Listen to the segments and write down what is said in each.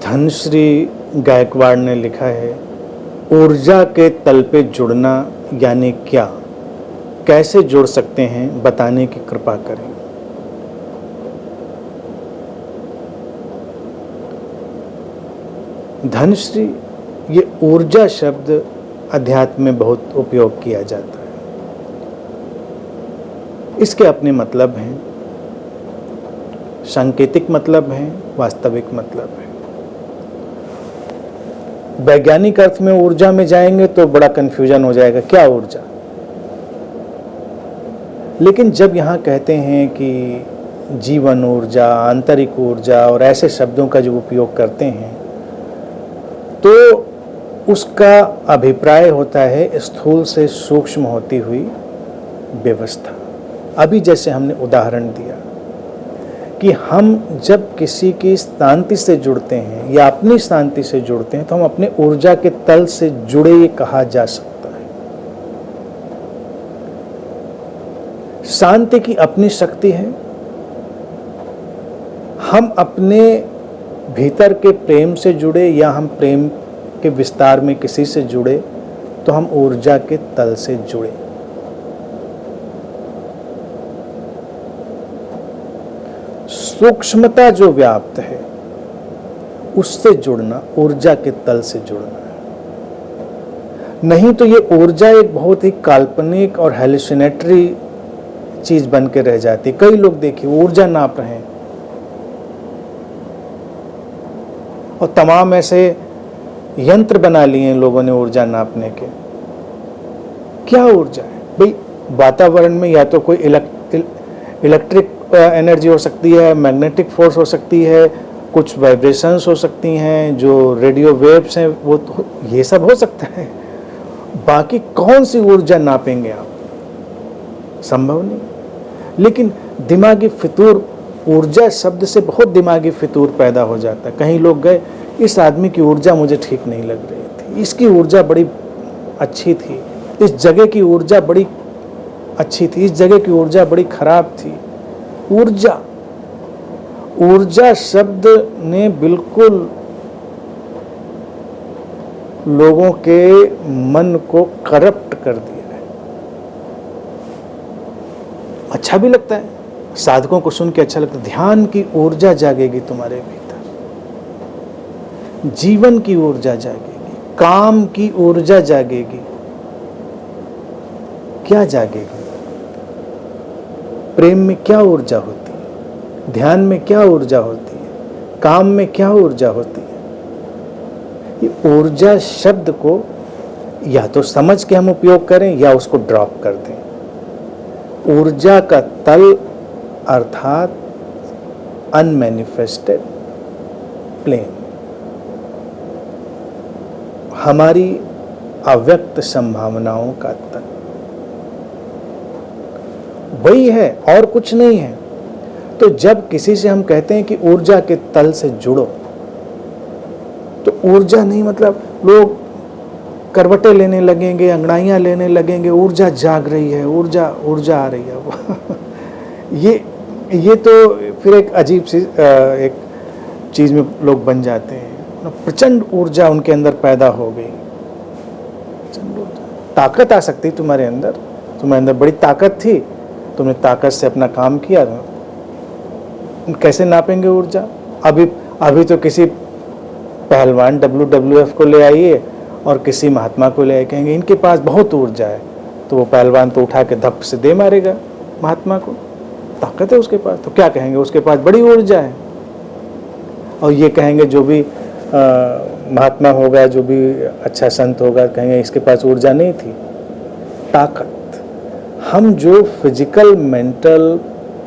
धनश्री गायकवाड़ ने लिखा है, ऊर्जा के तल पे जुड़ना यानी क्या, कैसे जुड़ सकते हैं बताने की कृपा करें। धनश्री, ये ऊर्जा शब्द अध्यात्म में बहुत उपयोग किया जाता है। इसके अपने मतलब हैं, सांकेतिक मतलब हैं, वास्तविक मतलब है। वैज्ञानिक अर्थ में ऊर्जा में जाएंगे तो बड़ा कंफ्यूजन हो जाएगा, क्या ऊर्जा। लेकिन जब यहाँ कहते हैं कि जीवन ऊर्जा, आंतरिक ऊर्जा और ऐसे शब्दों का जो उपयोग करते हैं, तो उसका अभिप्राय होता है स्थूल से सूक्ष्म होती हुई व्यवस्था। अभी जैसे हमने उदाहरण दिया कि हम जब किसी की शांति से जुड़ते हैं या अपनी शांति से जुड़ते हैं तो हम अपने ऊर्जा के तल से जुड़े, ये कहा जा सकता है। शांति की अपनी शक्ति है। हम अपने भीतर के प्रेम से जुड़े या हम प्रेम के विस्तार में किसी से जुड़े तो हम ऊर्जा के तल से जुड़े। सूक्ष्मता जो व्याप्त है उससे जुड़ना, ऊर्जा के तल से जुड़ना है। नहीं तो ये ऊर्जा एक बहुत ही काल्पनिक और हेलुसिनेटरी चीज बन के रह जाती है। कई लोग देखिए ऊर्जा नाप रहे हैं और तमाम ऐसे यंत्र बना लिए हैं लोगों ने ऊर्जा नापने के। क्या ऊर्जा है भाई? वातावरण में या तो कोई इलेक्ट्रिक एनर्जी हो सकती है, मैग्नेटिक फोर्स हो सकती है, कुछ वाइब्रेशंस हो सकती हैं, जो रेडियो वेव्स हैं, वो तो ये सब हो सकता है। बाकी कौन सी ऊर्जा नापेंगे आप? संभव नहीं। लेकिन दिमागी फितूर, ऊर्जा शब्द से बहुत दिमागी फितूर पैदा हो जाता है। कहीं लोग गए, इस आदमी की ऊर्जा मुझे ठीक नहीं लग रही थी, इसकी ऊर्जा बड़ी अच्छी थी, इस जगह की ऊर्जा बड़ी अच्छी थी, इस जगह की ऊर्जा बड़ी खराब थी। ऊर्जा शब्द ने बिल्कुल लोगों के मन को करप्ट कर दिया है। अच्छा भी लगता है, साधकों को सुन के अच्छा लगता है। ध्यान की ऊर्जा जागेगी तुम्हारे भीतर, जीवन की ऊर्जा जागेगी, काम की ऊर्जा जागेगी। क्या जागेगी? प्रेम में क्या ऊर्जा होती है? ध्यान में क्या ऊर्जा होती है? काम में क्या ऊर्जा होती है? ये ऊर्जा शब्द को या तो समझ के हम उपयोग करें या उसको ड्रॉप कर दें। ऊर्जा का तल अर्थात अनमैनिफेस्टेड प्लेन, हमारी अव्यक्त संभावनाओं का तल, वही है और कुछ नहीं है। तो जब किसी से हम कहते हैं कि ऊर्जा के तल से जुड़ो, तो ऊर्जा नहीं मतलब लोग करवटें लेने लगेंगे, अंगड़ाइयाँ लेने लगेंगे, ऊर्जा जाग रही है, ऊर्जा आ रही है। ये तो फिर एक अजीब सी एक चीज़ में लोग बन जाते हैं। प्रचंड ऊर्जा उनके अंदर पैदा हो गई, ताकत आ सकती तुम्हारे अंदर बड़ी ताकत थी, तुमने ताकत से अपना काम किया। कैसे नापेंगे ऊर्जा? अभी तो किसी पहलवान WWF को ले आइए और किसी महात्मा को ले आइए, कहेंगे इनके पास बहुत ऊर्जा है, तो वो पहलवान तो उठा के धप से दे मारेगा महात्मा को, ताकत है उसके पास। तो क्या कहेंगे? उसके पास बड़ी ऊर्जा है। और ये कहेंगे जो भी महात्मा होगा, जो भी अच्छा संत होगा, कहेंगे इसके पास ऊर्जा नहीं थी। ताकत, हम जो फिजिकल मेंटल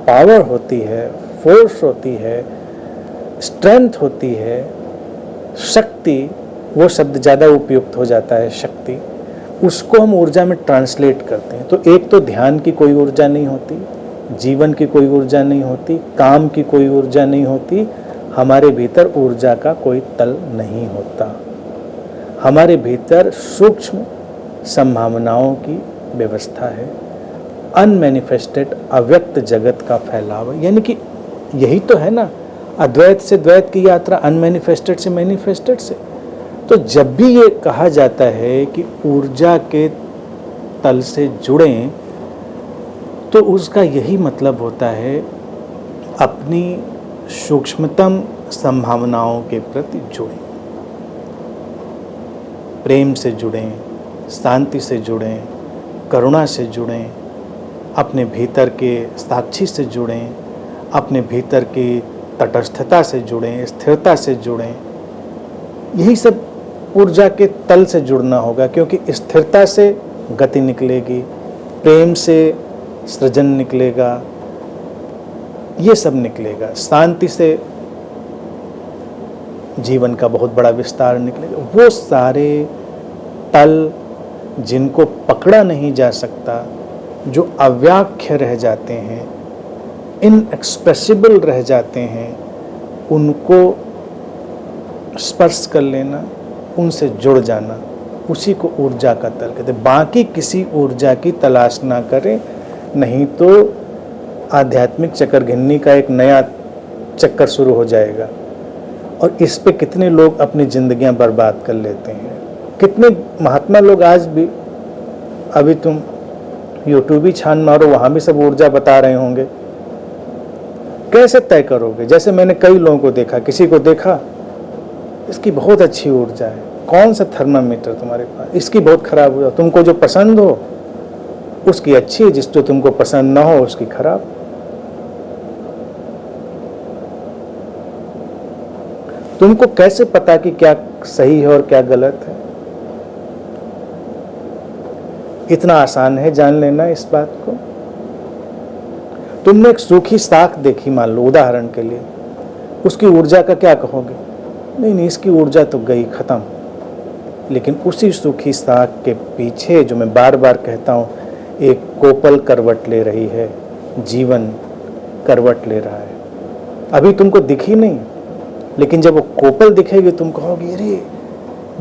पावर होती है, फोर्स होती है, स्ट्रेंथ होती है, शक्ति, वो शब्द ज़्यादा उपयुक्त हो जाता है, शक्ति, उसको हम ऊर्जा में ट्रांसलेट करते हैं। तो एक तो ध्यान की कोई ऊर्जा नहीं होती, जीवन की कोई ऊर्जा नहीं होती, काम की कोई ऊर्जा नहीं होती, हमारे भीतर ऊर्जा का कोई तल नहीं होता। हमारे भीतर सूक्ष्म संभावनाओं की व्यवस्था है, अनमैनिफेस्टेड अव्यक्त जगत का फैलाव। यानी कि यही तो है ना, अद्वैत से द्वैत की यात्रा, अनमैनिफेस्टेड से मैनिफेस्टेड से। तो जब भी ये कहा जाता है कि ऊर्जा के तल से जुड़ें, तो उसका यही मतलब होता है अपनी सूक्ष्मतम संभावनाओं के प्रति जुड़ें, प्रेम से जुड़ें, शांति से जुड़ें, करुणा से जुड़ें, अपने भीतर के साक्षी से जुड़ें, अपने भीतर की तटस्थता से जुड़ें, स्थिरता से जुड़ें। यही सब ऊर्जा के तल से जुड़ना होगा, क्योंकि स्थिरता से गति निकलेगी, प्रेम से सृजन निकलेगा, ये सब निकलेगा, शांति से जीवन का बहुत बड़ा विस्तार निकलेगा। वो सारे तल जिनको पकड़ा नहीं जा सकता, जो अव्याख्य रह जाते हैं, इनएक्सप्रेसिबल रह जाते हैं, उनको स्पर्श कर लेना, उनसे जुड़ जाना, उसी को ऊर्जा का तल कहते हैं। बाकी किसी ऊर्जा की तलाश ना करें, नहीं तो आध्यात्मिक चक्कर घिन्नी का एक नया चक्कर शुरू हो जाएगा। और इस पे कितने लोग अपनी जिंदगियां बर्बाद कर लेते हैं। कितने महात्मा लोग आज भी, अभी तुम यूट्यूब ही छान मारो, वहाँ भी सब ऊर्जा बता रहे होंगे। कैसे तय करोगे? जैसे मैंने कई लोगों को देखा, किसी को देखा इसकी बहुत अच्छी ऊर्जा है, कौन सा थर्मामीटर तुम्हारे पास, इसकी बहुत खराब ऊर्जा, तुमको जो पसंद हो उसकी अच्छी है, जिस जो तुमको पसंद ना हो उसकी खराब। तुमको कैसे पता कि क्या सही है और क्या गलत है? इतना आसान है जान लेना इस बात को। तुमने एक सूखी शाख देखी, मान लो उदाहरण के लिए, उसकी ऊर्जा का क्या कहोगे? नहीं, इसकी ऊर्जा तो गई, खत्म। लेकिन उसी सूखी शाख के पीछे, जो मैं बार बार कहता हूं, एक कोपल करवट ले रही है, जीवन करवट ले रहा है। अभी तुमको दिखी नहीं, लेकिन जब वो कोपल दिखेगी तुम कहोगे अरे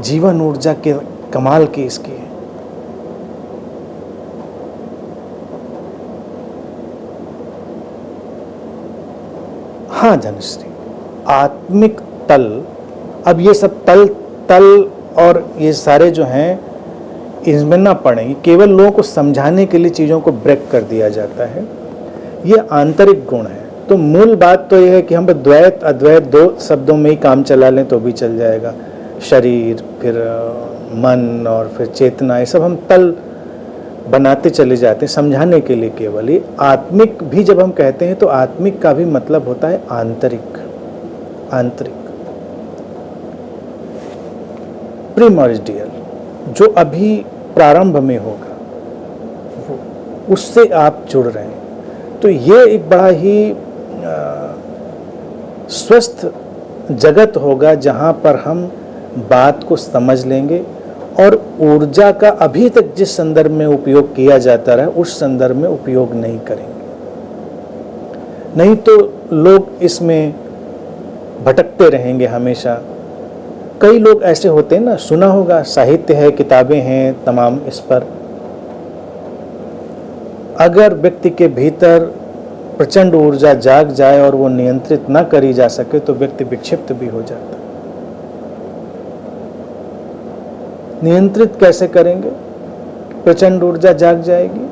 जीवन ऊर्जा के कमाल की इसकी है। हाँ धनश्री, आत्मिक तल, अब ये सब तल और ये सारे जो हैं, इसमें ना पड़े, केवल लोगों को समझाने के लिए चीज़ों को ब्रेक कर दिया जाता है। ये आंतरिक गुण है। तो मूल बात तो ये है कि हम द्वैत अद्वैत दो शब्दों में ही काम चला लें तो भी चल जाएगा। शरीर, फिर मन और फिर चेतना, ये सब हम तल बनाते चले जाते हैं समझाने के लिए केवल। ये आत्मिक भी जब हम कहते हैं तो आत्मिक का भी मतलब होता है आंतरिक, आंतरिक, प्रीमॉर्डियल, जो अभी प्रारंभ में होगा, उससे आप जुड़ रहे हैं। तो ये एक बड़ा ही स्वस्थ जगत होगा जहाँ पर हम बात को समझ लेंगे और ऊर्जा का अभी तक जिस संदर्भ में उपयोग किया जाता रहा उस संदर्भ में उपयोग नहीं करेंगे। नहीं तो लोग इसमें भटकते रहेंगे हमेशा। कई लोग ऐसे होते हैं ना, सुना होगा, साहित्य है, किताबें हैं तमाम इस पर। अगर व्यक्ति के भीतर प्रचंड ऊर्जा जाग जाए और वो नियंत्रित ना करी जा सके तो व्यक्ति विक्षिप्त भी हो जाता है। नियंत्रित कैसे करेंगे? प्रचंड ऊर्जा जाग जाएगी,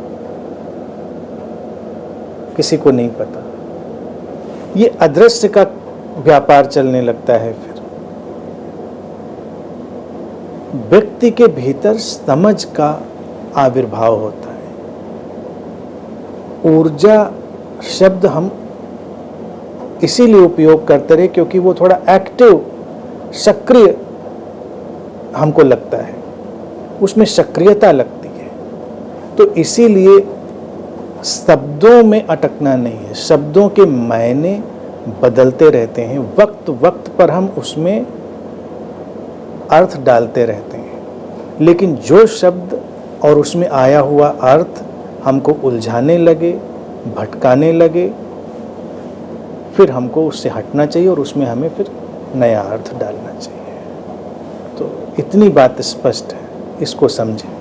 किसी को नहीं पता। ये अदृश्य का व्यापार चलने लगता है। फिर व्यक्ति के भीतर समझ का आविर्भाव होता है। ऊर्जा शब्द हम इसीलिए उपयोग करते रहे क्योंकि वो थोड़ा एक्टिव, सक्रिय हमको लगता है, उसमें सक्रियता लगती है। तो इसीलिए शब्दों में अटकना नहीं है। शब्दों के मायने बदलते रहते हैं, वक्त वक्त पर हम उसमें अर्थ डालते रहते हैं। लेकिन जो शब्द और उसमें आया हुआ अर्थ हमको उलझाने लगे, भटकाने लगे, फिर हमको उससे हटना चाहिए और उसमें हमें फिर नया अर्थ डालना चाहिए। तो इतनी बात स्पष्ट है, इसको समझें।